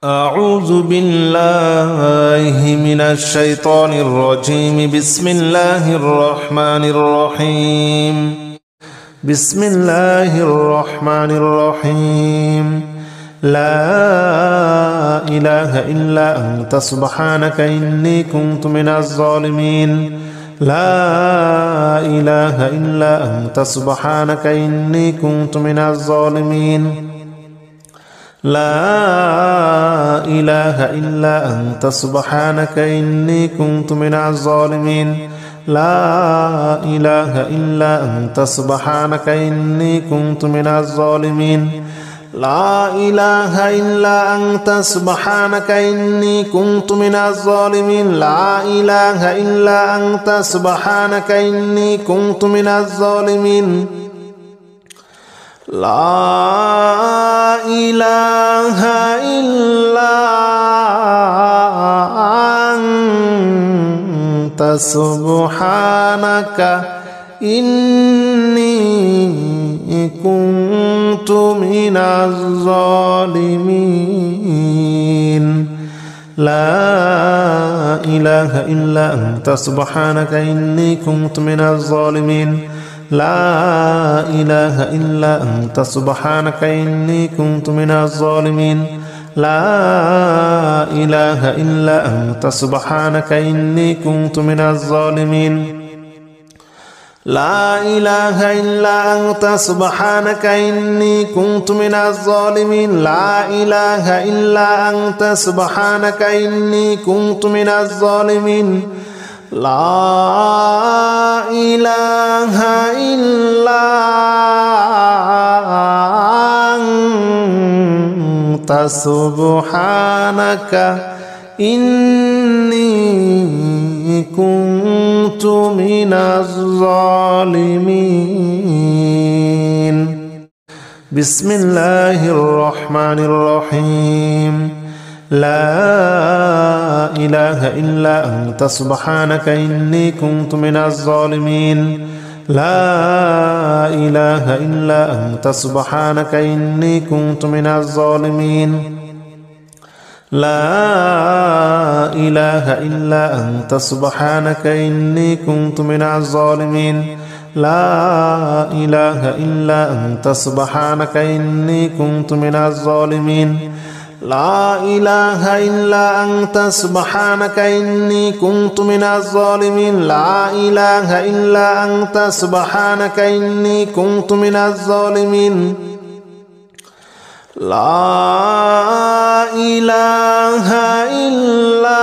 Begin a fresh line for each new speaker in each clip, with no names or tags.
أعوذ بالله من الشيطان الرجيم. بسم الله الرحمن الرحيم. بسم الله الرحمن الرحيم. لا إله إلا أنت سبحانك إني كنت من الظالمين. لا إله إلا أنت سبحانك إني كنت من الظالمين. لا إله إلا أنت سبحانك إني كنت من الظالمين. لا إله إلا أنت سبحانك إني كنت من الظالمين. لا إله إلا أنت سبحانك إني كنت من الظالمين. لا إله إلا أنت سبحانك إني كنت من الظالمين. لا إله إلا أنت سبحانك إني كنت من الظالمين. لا إله إلا أنت سبحانك إني كنت من الظالمين. لا إله إلا أنت سبحانك إني كنت من الظالمين. لا إله إلا أنت سبحانك إني كنت من الظالمين. لا إله إلا أنت سبحانك إني كنت من الظالمين. لا إله إلا أنت سبحانك إني كنت من الظالمين. لا إله إلا أنت سبحانك إني كنت من الظالمين. بسم الله الرحمن الرحيم. لا إله إلا أنت سبحانك إني كنت من الظالمين. لا إله إلا أنت سبحانك إني كنت من الظالمين. لا إله إلا أنت سبحانك إني كنت من الظالمين. لا إله إلا أنت سبحانك إني كنت من الظالمين. لا إله إلا أنت سبحانك إني كنت من الظالمين. لا إله إلا أنت سبحانك إني كنت من الظالمين. لا إله إلا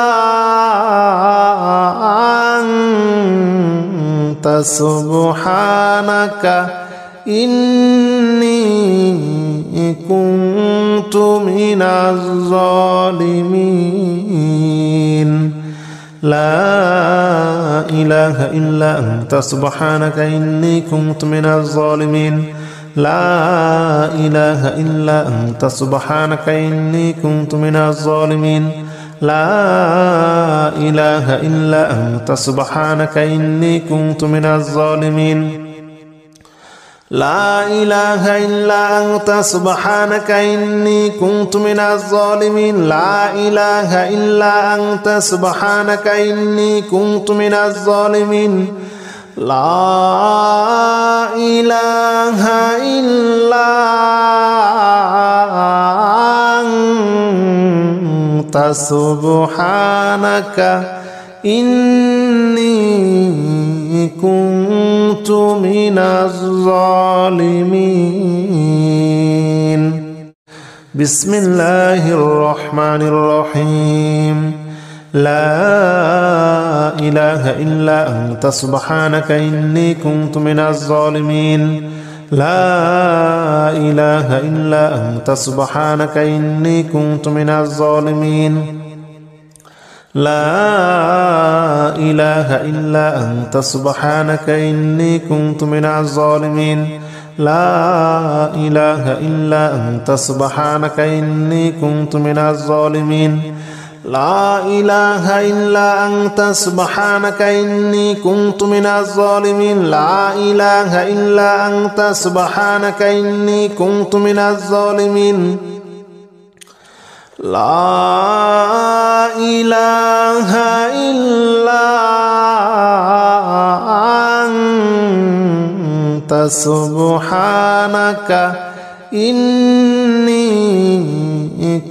أنت سبحانك إني كنت من الظالمين. لا إله إلا أنت سبحانك إني كنت من الظالمين. لا إله إلا أنت سبحانك إني كنت من الظالمين. لا إله إلا أنت سبحانك إني كنت من الظالمين. لا إله إلا أنت سبحانك إني كنت من الظالمين. لا إله إلا أنت سبحانك إني كنت من الظالمين. لا إله إلا أنت سبحانك إني كنت من الظالمين. بسم الله الرحمن الرحيم. لا إله إلا أنت سبحانك إني كنت من الظالمين. لا إله إلا أنت سبحانك إني كنت من الظالمين. لا إله إلا أنت سبحانك إني كنت من الظالمين. لا إله إلا أنت سبحانك إني كنت من الظالمين. لا إله إلا أنت سبحانك إني كنت من الظالمين. لا إله إلا أنت سبحانك إني كنت من الظالمين. لا إله إلا أنت سبحانك إني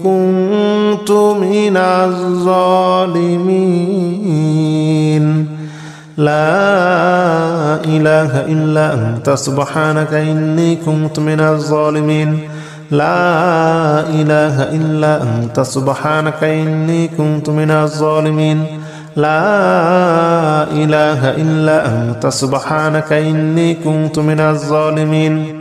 كنت من الظالمين لا إله إلا أنت سبحانك إني كنت من الظالمين لا إله إلا أنت سبحانك إني كنت من الظالمين لا إله إلا أنت سبحانك إني كنت من الظالمين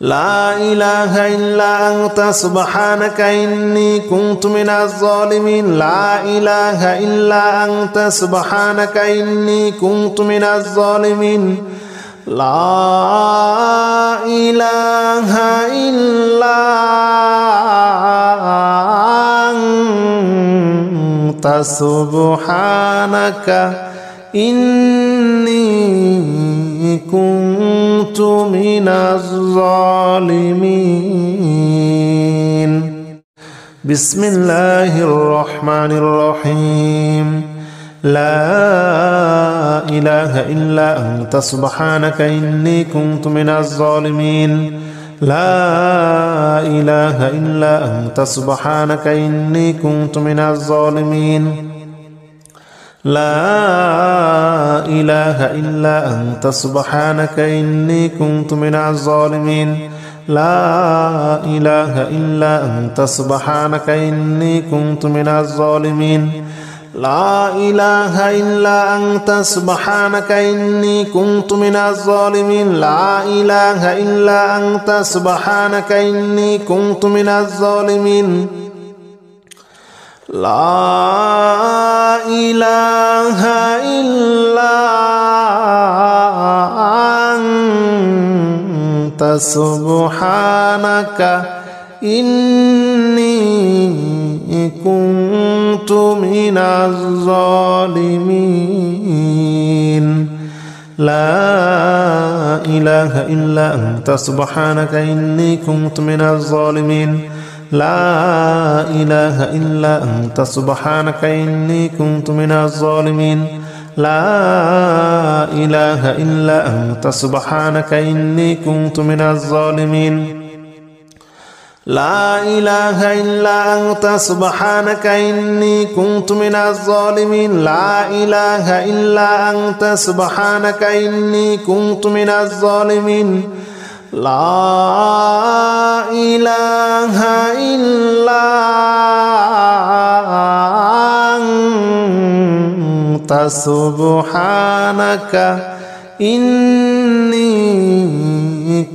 لا إله إلا أنت سبحانك إني كنت من الظالمين لا إله إلا أنت سبحانك إني كنت من الظالمين لا إله إلا أنت سبحانك إني كنت من الظالمين بسم الله الرحمن الرحيم لا إله إلا أنت سبحانك إني كنت من الظالمين لا إله إلا أنت سبحانك إني كنت من الظالمين لا إله إلا أنت سبحانك إني كنت من الظالمين لا إله إلا أنت سبحانك إني كنت من الظالمين لا إله إلا أنت سبحانك إني كنت من الظالمين لا إله إلا أنت سبحانك إني كنت من الظالمين لا إله إلا أنت سبحانك إني كنت من الظالمين لا إله إلا أنت سبحانك إني كنت من الظالمين لا إله إلا أنت سبحانك إني كنت من الظالمين لا إله إلا أنت سبحانك إني كنت من الظالمين لا إله إلا أنت سبحانك إني كنت من الظالمين لا إله إلا أنت سبحانك إني كنت من الظالمين لا إله إلا أنت سبحانك إني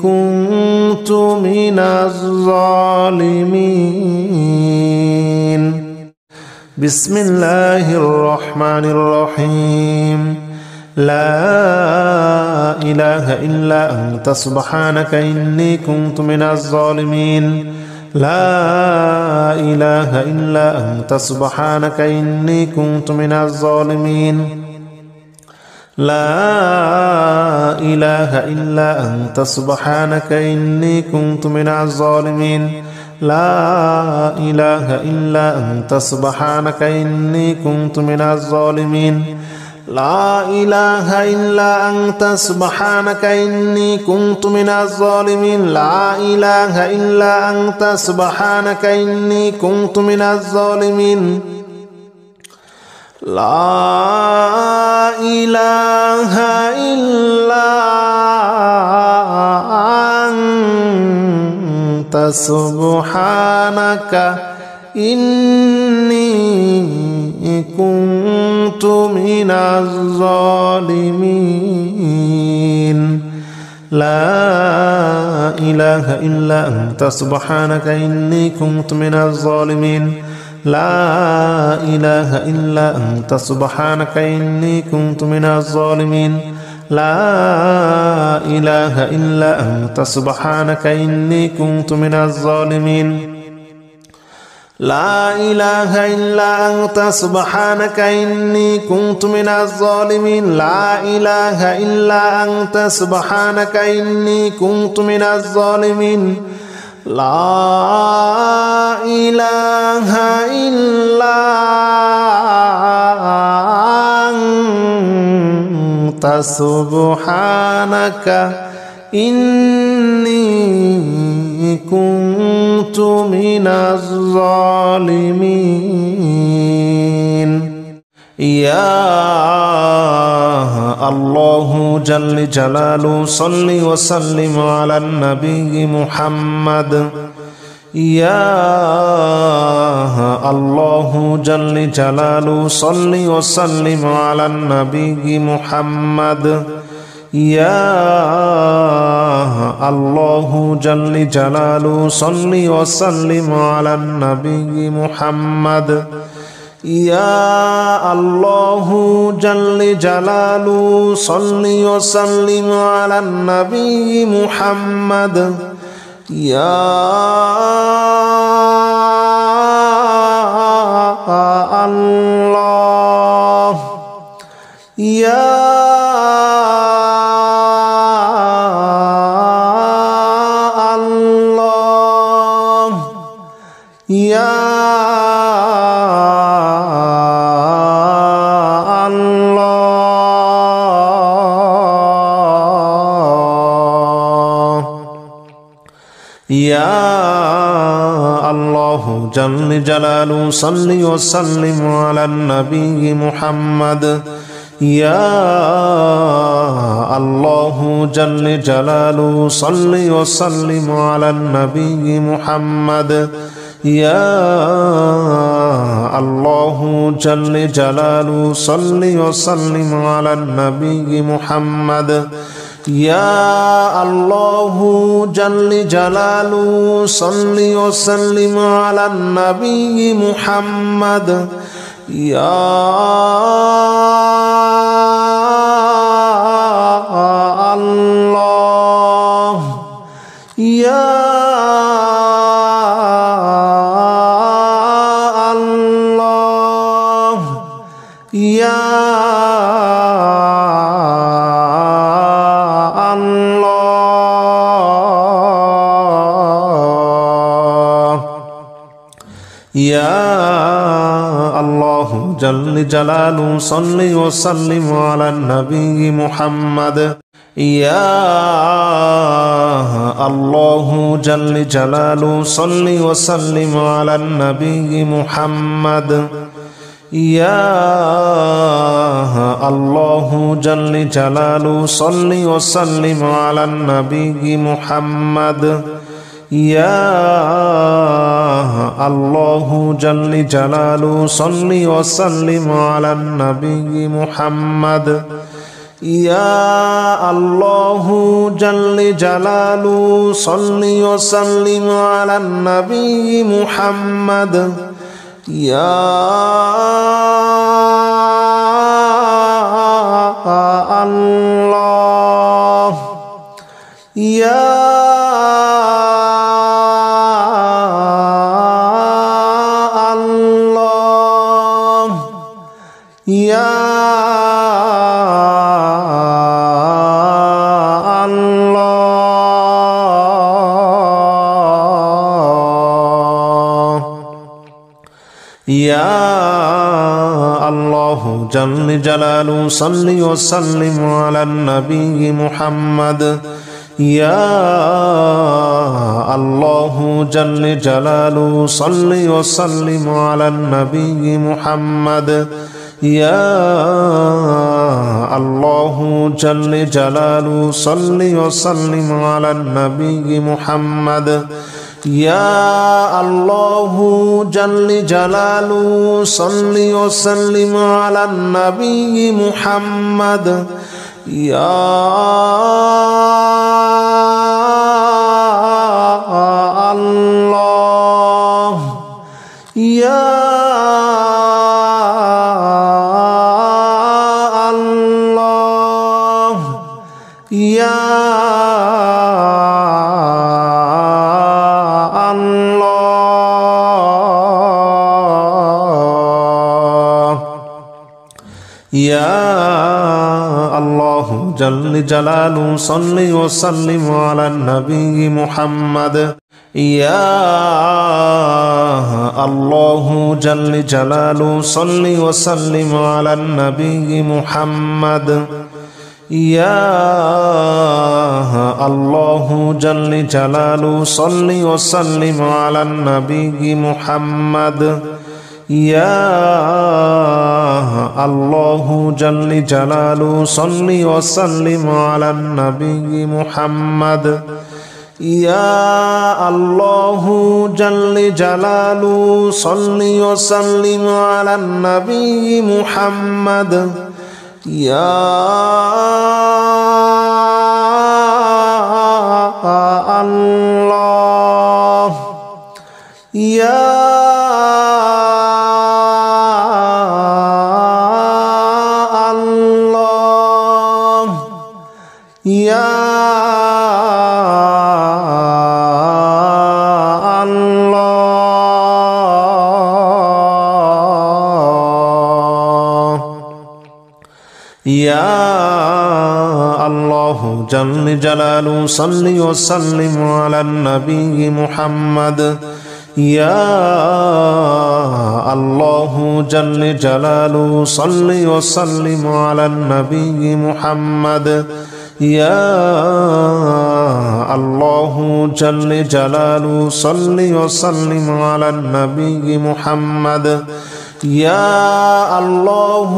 كنت من الظالمين بسم الله الرحمن الرحيم لا إله إلا أنت سبحانك إني كنت من الظالمين لا إله إلا أنت سبحانك إني كنت من الظالمين لا إله إلا أنت سبحانك إني كنت من الظالمين لا إله إلا أنت سبحانك إني كنت من الظالمين لا إله إلا أنت سبحانك إني كنت من الظالمين لا إله إلا أنت سبحانك إني كنت من الظالمين لا إله إلا أنت سبحانك إني كنت من الظالمين لا إله إلا أنت سبحانك إني كنت من الظالمين لا إله إلا أنت سبحانك إني كنت من الظالمين لا إله إلا أنت سبحانك إني كنت من الظالمين لا إله إلا أنت سبحانك إني كنت من الظالمين لا إله إلا أنت سبحانك إني كنت من الظالمين لا إله إلا أنت سبحانك إني كنت من الظالمين يا الله جل جلاله صل وسلم على النبي محمد يا الله جل جلاله صل وسلم على النبي محمد يا الله جل جلاله صل وسلم على النبي محمد يا الله جل جلاله صل وسلم على النبي محمد يا الله يا الله يا يا الله جل جلاله صل وسلم على النبي محمد يا الله جل جلاله صل وسلم على النبي محمد يا الله جل جلاله صل وسلم على النبي محمد يا الله جل جلاله صل وسلم على النبي محمد يا الله يا الله يا يا الله جل جلاله صل وسلم على النبي محمد يا الله جل جلاله صل وسلم على النبي محمد يا الله جل جلاله صل وسلم على النبي محمد يا الله جل جلاله صل وسلم على النبي محمد يا الله جل جلاله صل وسلم على النبي محمد يا الله يا يا الله يا الله جل جلاله صل وسلم على النبي محمد يا الله جل جلاله صل وسلم على النبي محمد يا الله جل جلاله صل وسلم على النبي محمد يا الله جل جلاله صل وسلم على النبي محمد يا الله يا يا الله يا الله جل جلاله صل وسلم على النبي محمد يا الله جل جلاله صل وسلم على النبي محمد يا الله جل جلاله صل وسلم على النبي محمد يا الله جل جلاله صل وسلم على النبي محمد يا الله جل جلاله صل وسلم على النبي محمد يا الله يا الله يا يا الله جل جلاله صل وسلم على النبي محمد يا الله جل جلاله صل وسلم على النبي محمد يا الله جل جلاله صل وسلم على النبي محمد يا الله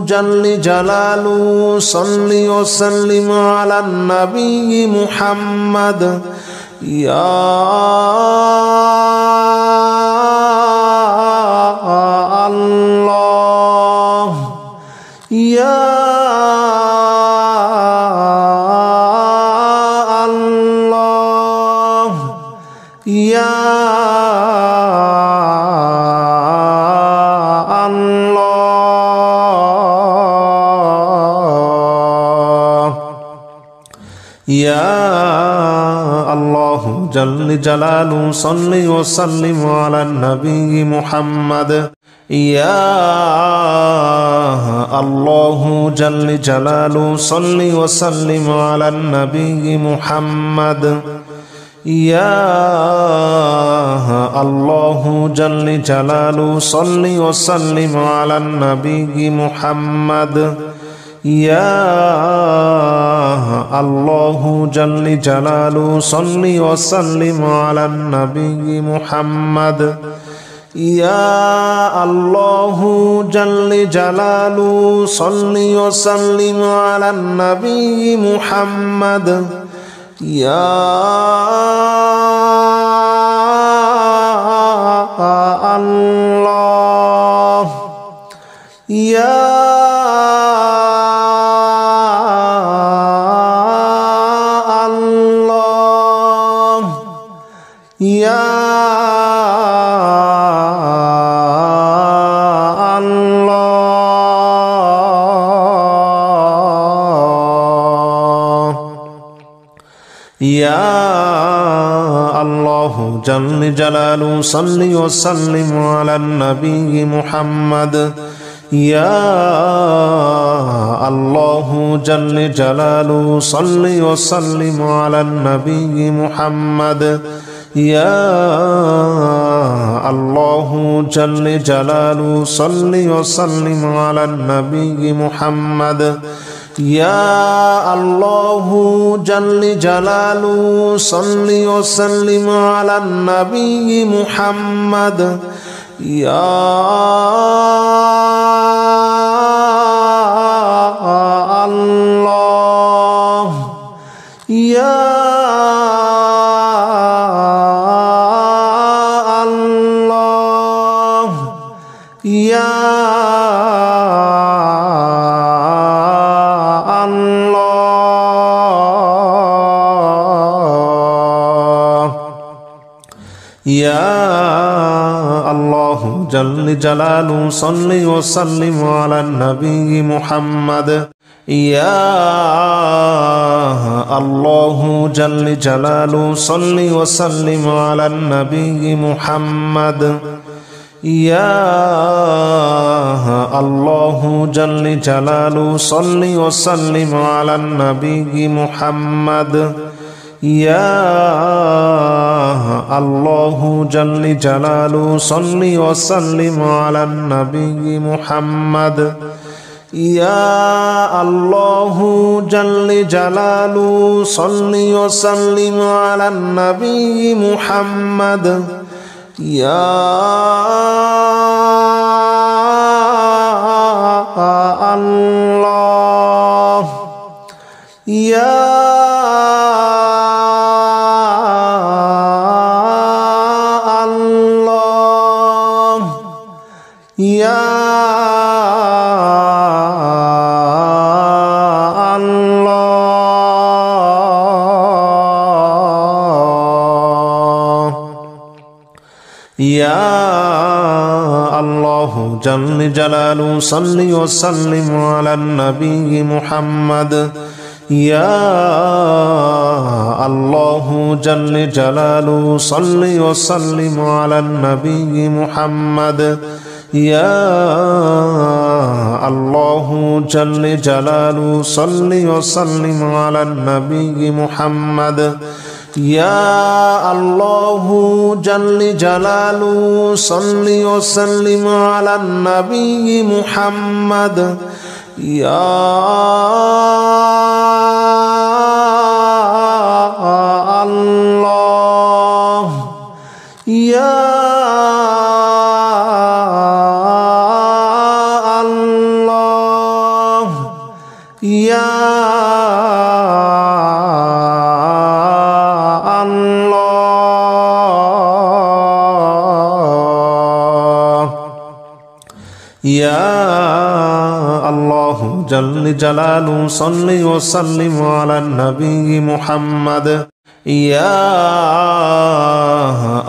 جل جلاله صل وسلم على النبي محمد يا الله يا الله يا يا الله جل جلاله صل وسلم على النبي محمد يا الله جل جلاله صل وسلم على النبي محمد يا الله جل جلاله صل وسلم على النبي محمد يا الله جل جلاله صل وسلم على النبي محمد يا الله جل جلاله صل وسلم على النبي محمد يا الله يا يا الله يا الله جل جلاله صل وسلم على النبي محمد يا الله جل جلاله صل وسلم على النبي محمد يا الله جل جلاله صل وسلم على النبي محمد يا الله جل جلاله صل وسلم على النبي محمد يا الله يا يا الله يا الله جل جلاله صل وسلم على النبي محمد يا الله جل جلاله صل وسلم على النبي محمد يا الله جل جلاله صل وسلم على النبي محمد يا الله جل جلاله صل وسلم على النبي محمد يا الله جل جلاله صل وسلم على النبي محمد يا الله يا الله يا يا الله جل جلاله صل وسلم على النبي محمد يا الله جل جلاله صل وسلم على النبي محمد يا الله جل جلاله صل وسلم على النبي محمد يا الله جل جلاله صل وسلم على النبي محمد يا الله يا الله يا يا الله جل جلاله صل وسلم على النبي محمد يا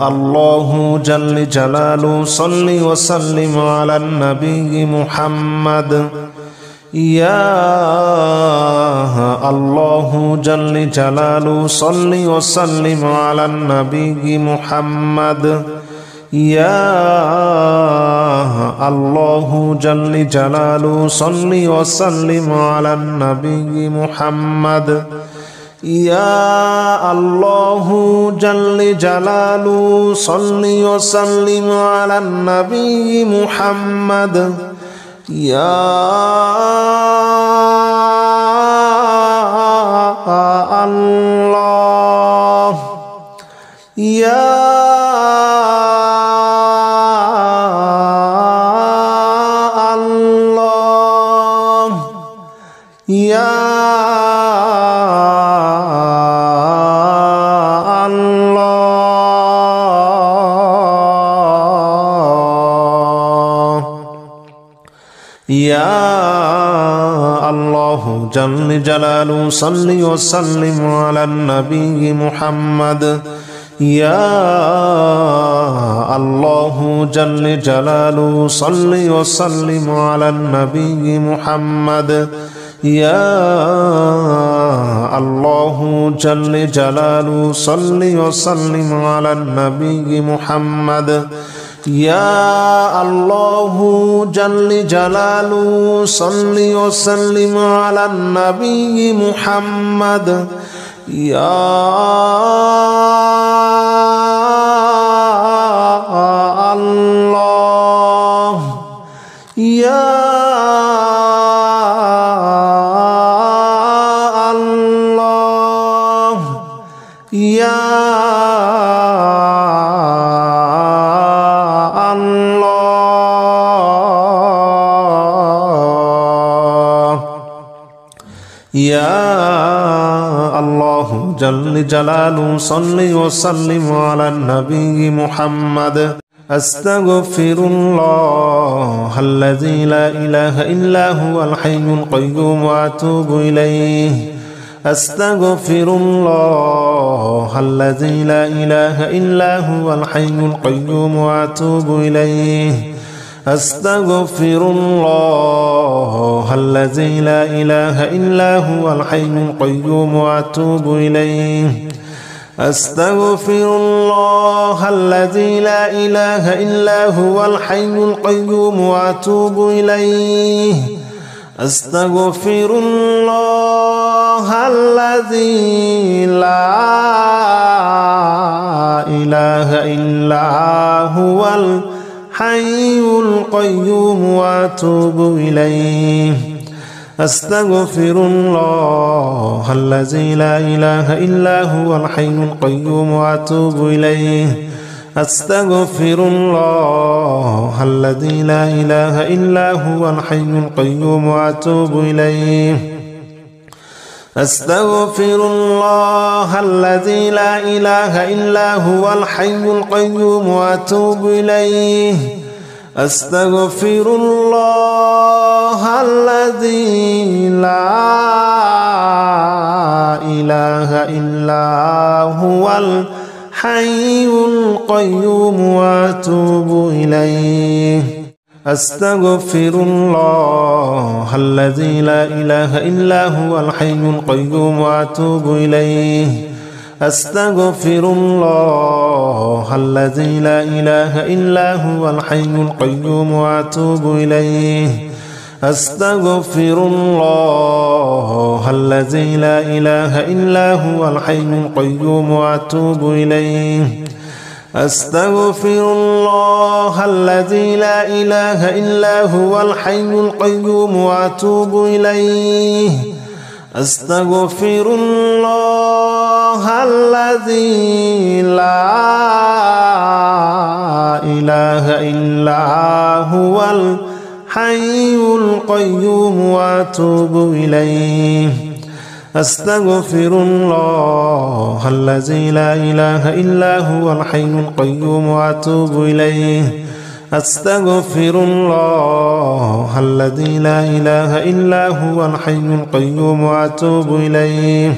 الله جل جلاله صل وسلم على النبي محمد يا الله جل جلاله صل وسلم على النبي محمد يا الله جل جلاله صل وسلم على النبي محمد يا الله جل جلاله صل وسلم على النبي محمد يا الله يا يا الله يا الله جل جلاله صل وسلم على النبي محمد يا الله جل جلاله صل وسلم على النبي محمد يا الله جل جلاله صل وسلم على النبي محمد يا الله جل جلاله صل وسلم على النبي محمد يا الله يا يا الله يا الله جل جلاله صل وسلم على النبي محمد أستغفر الله الذي لا إله إلا هو الحي القيوم وأتوب إليه أستغفر الله الذي لا إله إلا هو الحي القيوم وأتوب إليه أستغفر الله الذي لا إله إلا هو الحي القيوم وأتوب إليه أستغفر الله الذي لا إله إلا هو الحي القيوم وأتوب إليه أستغفر الله الذي لا إله إلا هو الحي القيوم وأتوب إليه أستغفر الله الذي لا إله إلا هو الحي القيوم وأتوب إليه أستغفر الله الذي لا إله إلا هو الحي القيوم وأتوب إليه أستغفر الله الذي لا إله إلا هو الحي القيوم وأتوب إليه أستغفر الله الذي لا إله إلا هو الحي القيوم وأتوب إليه أستغفر الله الذي لا إله إلا هو الحي القيوم وأتوب إليه أستغفر الله الذي لا إله إلا هو الحي القيوم وأتوب إليه أستغفر الله الذي لا إله إلا هو الحي القيوم وأتوب إليه أستغفر الله الذي لا إله إلا هو الحي القيوم وأتوب إليه أستغفر الله الذي لا إله إلا هو الحي القيوم وأتوب إليه أستغفر الله الذي لا إله إلا هو الحي القيوم وأتوب إليه أستغفر الله الذي لا إله إلا هو الحي القيوم وأتوب إليه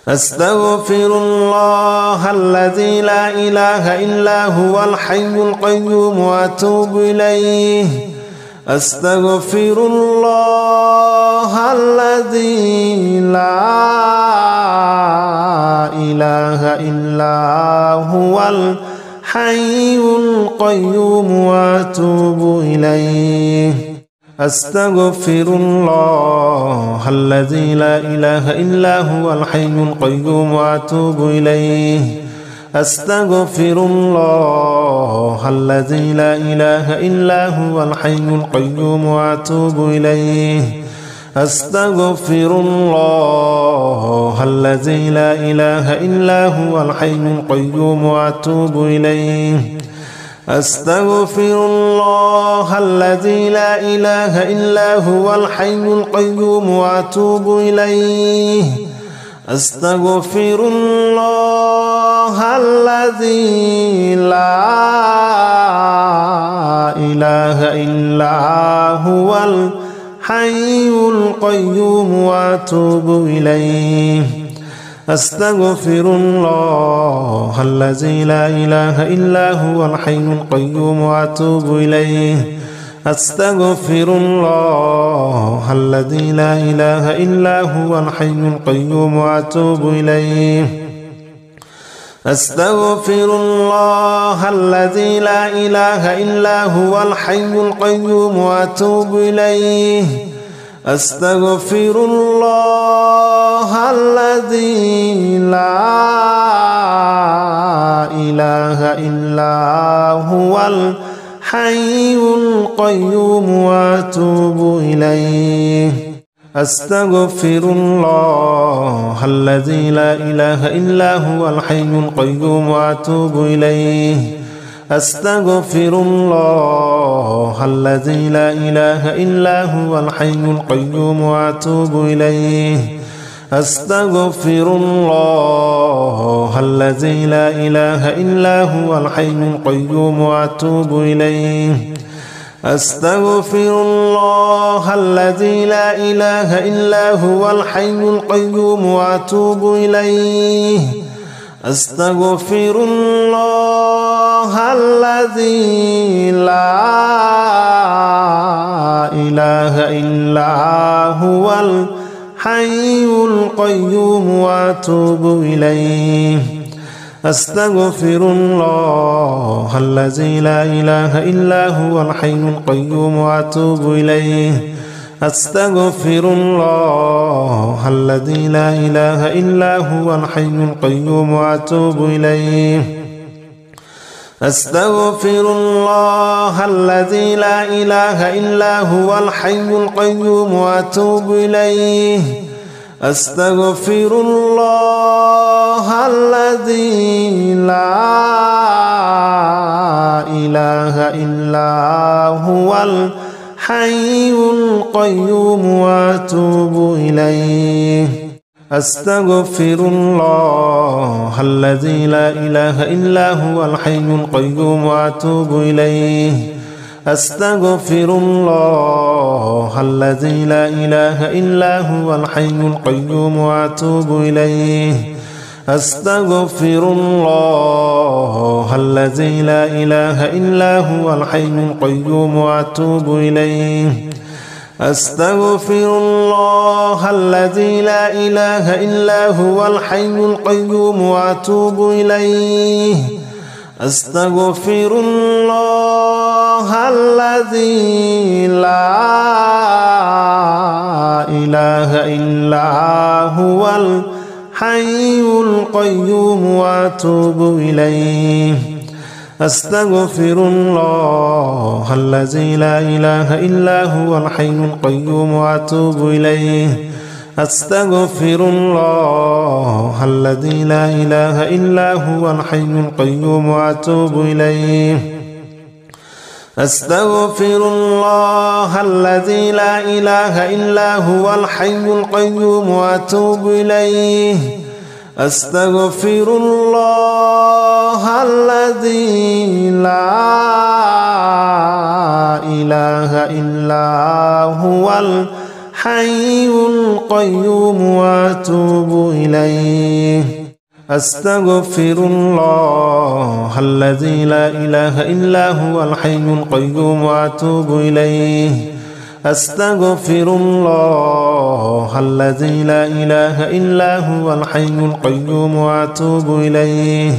أستغفر الله الذي لا إله إلا هو الحي القيوم وأتوب إليه أستغفر الله الذي لا إله إلا هو الحي القيوم وأتوب إليه أستغفر الله الذي لا إله إلا هو الحي القيوم وأتوب إليه أستغفر الله الذي لا إله إلا هو الحي القيوم وأتوب إليه أستغفر الله الذي لا إله إلا هو الحي القيوم وأتوب إليه أستغفر الله الذي لا إله إلا هو الحي القيوم وأتوب إليه أستغفر الله الذي لا إله إلا هو الحي القيوم وأتوب إليه أستغفر الله الذي لا إله إلا هو الحي القيوم وأتوب إليه أستغفر الله الذي لا إله إلا هو الحي القيوم وأتوب إليه أستغفر الله الذي لا إله إلا هو الحي القيوم وأتوب إليه أستغفر الله الذي لا إله إلا هو الحي القيوم وأتوب إليه أستغفر الله الذي لا إله إلا هو الحي القيوم وأتوب إليه أستغفر الله الذي لا إله إلا هو الحي القيوم وأتوب إليه أستغفر الله الذي لا إله إلا هو الحي القيوم وأتوب إليه أستغفر الله الذي لا إله إلا هو الحي القيوم وأتوب إليه أستغفر الله الذي لا إله إلا هو الحي القيوم وأتوب إليه أستغفر الله الذي لا إله إلا هو الحي القيوم وأتوب إليه أستغفر الله الذي لا إله إلا هو الحي القيوم وأتوب إليه أستغفر الله الذي لا إله إلا هو الحي القيوم وأتوب إليه أستغفر الله الذي لا إله إلا هو الحي القيوم وأتوب إليه أستغفر الله الذي لا إله إلا هو الحي القيوم وأتوب إليه أستغفر الله الذي لا إله إلا هو الحي القيوم وأتوب إليه أستغفر الله الذي لا إله إلا هو الحي القيوم وأتوب إليه أستغفر الله الذي لا إله إلا هو الحي القيوم وأتوب إليه أستغفر الله الذي لا إله إلا هو الحي القيوم وأتوب إليه أستغفر الله الذي لا إله إلا هو الحي القيوم وأتوب إليه أستغفر الله الذي لا إله إلا هو الحي القيوم وأتوب إليه أستغفر الله الذي لا إله إلا هو الحي القيوم وأتوب إليه أستغفر الله الذي لا إله إلا هو الحي القيوم وأتوب إليه أستغفر الله الذي لا إله إلا هو الحي القيوم وأتوب إليه أستغفر الله الذي لا إله إلا هو الحي القيوم وأتوب إليه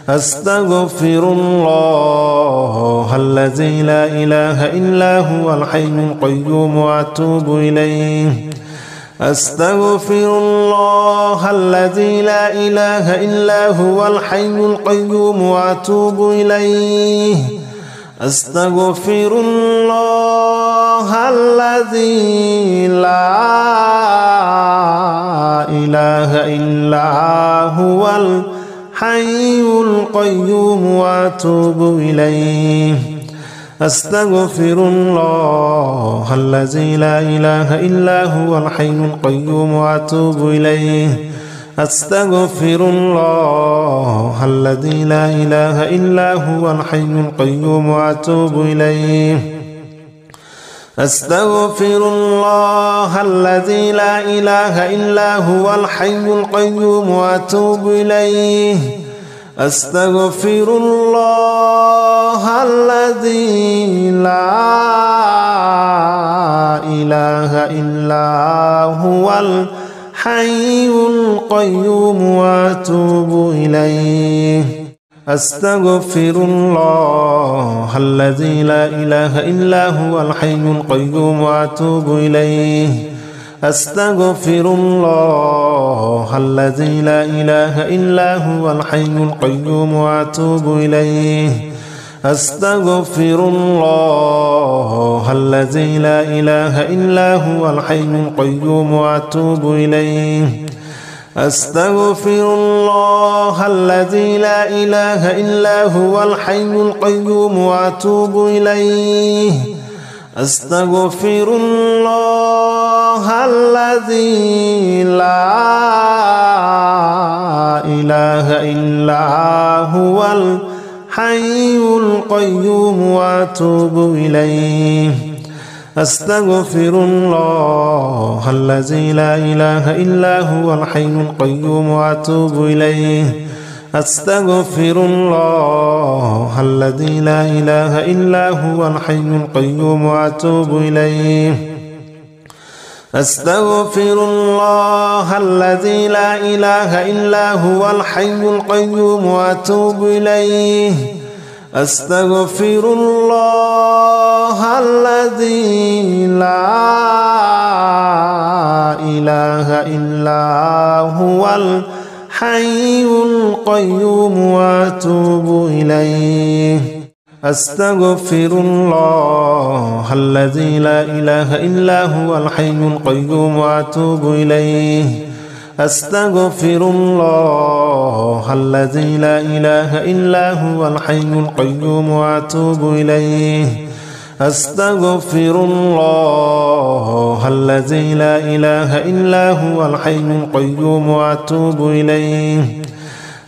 أستغفر الله الذي لا إله إلا هو الحي القيوم وأتوب إليه أستغفر الله الذي لا إله إلا هو الحي القيوم وأتوب إليه أستغفر الله الذي لا إله إلا هو الحي القيوم وأتوب إليه أستغفر الله الذي لا إله إلا هو الحي القيوم وأتوب إليه أستغفر الله الذي لا إله إلا هو الحي القيوم وأتوب إليه أستغفر الله الذي لا إله إلا هو الحي القيوم وأتوب إليه أستغفر الله الذي لا إله إلا هو الحي القيوم وأتوب إليه أستغفر الله الذي لا إله إلا هو الحي القيوم وأتوب إليه أستغفر الله الذي لا إله إلا هو الحي القيوم وأتوب إليه أستغفر الله الذي لا إله إلا هو الحي القيوم وأتوب إليه أستغفر الله الذي لا إله إلا هو الحي القيوم وأتوب إليه أستغفر الله الذي لا إله إلا هو الحي القيوم وأتوب إليه أستغفر الله الذي لا إله إلا هو الحي القيوم وأتوب إليه أستغفر الله الذي لا إله إلا هو الحي القيوم وأتوب إليه أستغفر الله الذي لا إله إلا هو الحي القيوم وأتوب إليه أستغفر الله الذي لا الحي القيوم وأتوب إليه أستغفر الله الذي لا إله إلا هو الحي القيوم وأتوب إليه أستغفر الله الذي لا إله إلا هو الحي القيوم وأتوب إليه أستغفر الله الذي لا إله إلا هو الحي القيوم وأتوب إليه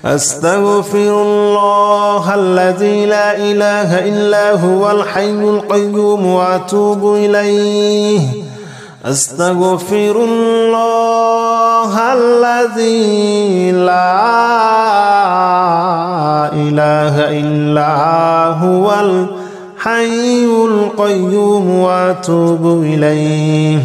أستغفر الله الذي لا إله إلا هو الحي القيوم وأتوب إليه أستغفر الله الذي لا إله إلا هو الحي القيوم وأتوب إليه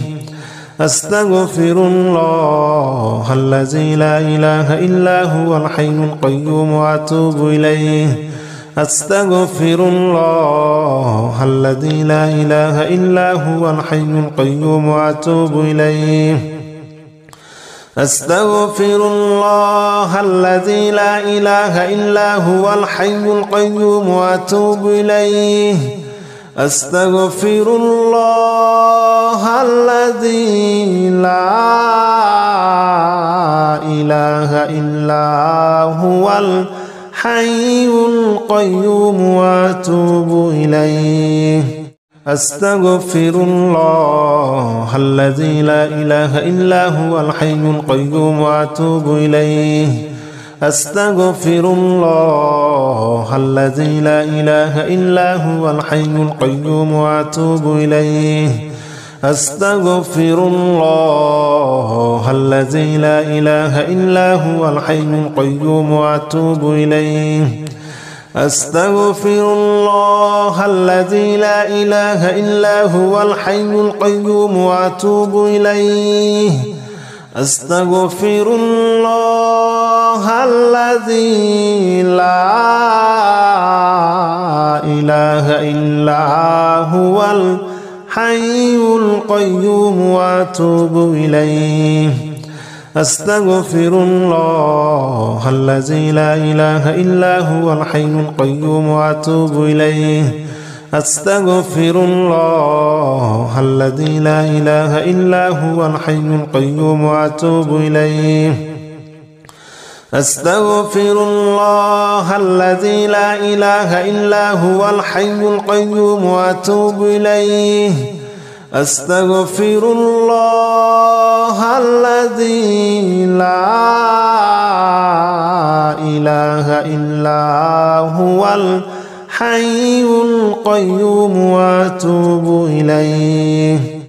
أستغفر الله الذي لا إله إلا هو الحي القيوم وأتوب إليه أستغفر الله الذي لا إله إلا هو الحي القيوم وأتوب إليه أستغفر الله الذي لا إله إلا هو الحي القيوم وأتوب إليه أستغفر الله الذي لا إله إلا هو الحي القيوم وأتوب إليه أستغفر الله الذي لا إله إلا هو الحي القيوم وأتوب إليه أستغفر الله الذي لا إله إلا هو الحي القيوم وأتوب إليه أستغفر الله الذي لا إله إلا هو الحي القيوم وأتوب إليه أستغفر الله الذي لا إله إلا هو الحي القيوم وأتوب إليه أستغفر الله الذي لا إله إلا هو الحي القيوم وأتوب إليه أستغفر الله الذي لا إله إلا هو الحي القيوم وأتوب إليه أستغفر الله الذي لا إله إلا هو الحي القيوم وأتوب إليه أستغفر الله الذي لا إله إلا هو الحي القيوم وأتوب إليه أستغفر الله الذي لا إله إلا هو الحي القيوم وأتوب إليه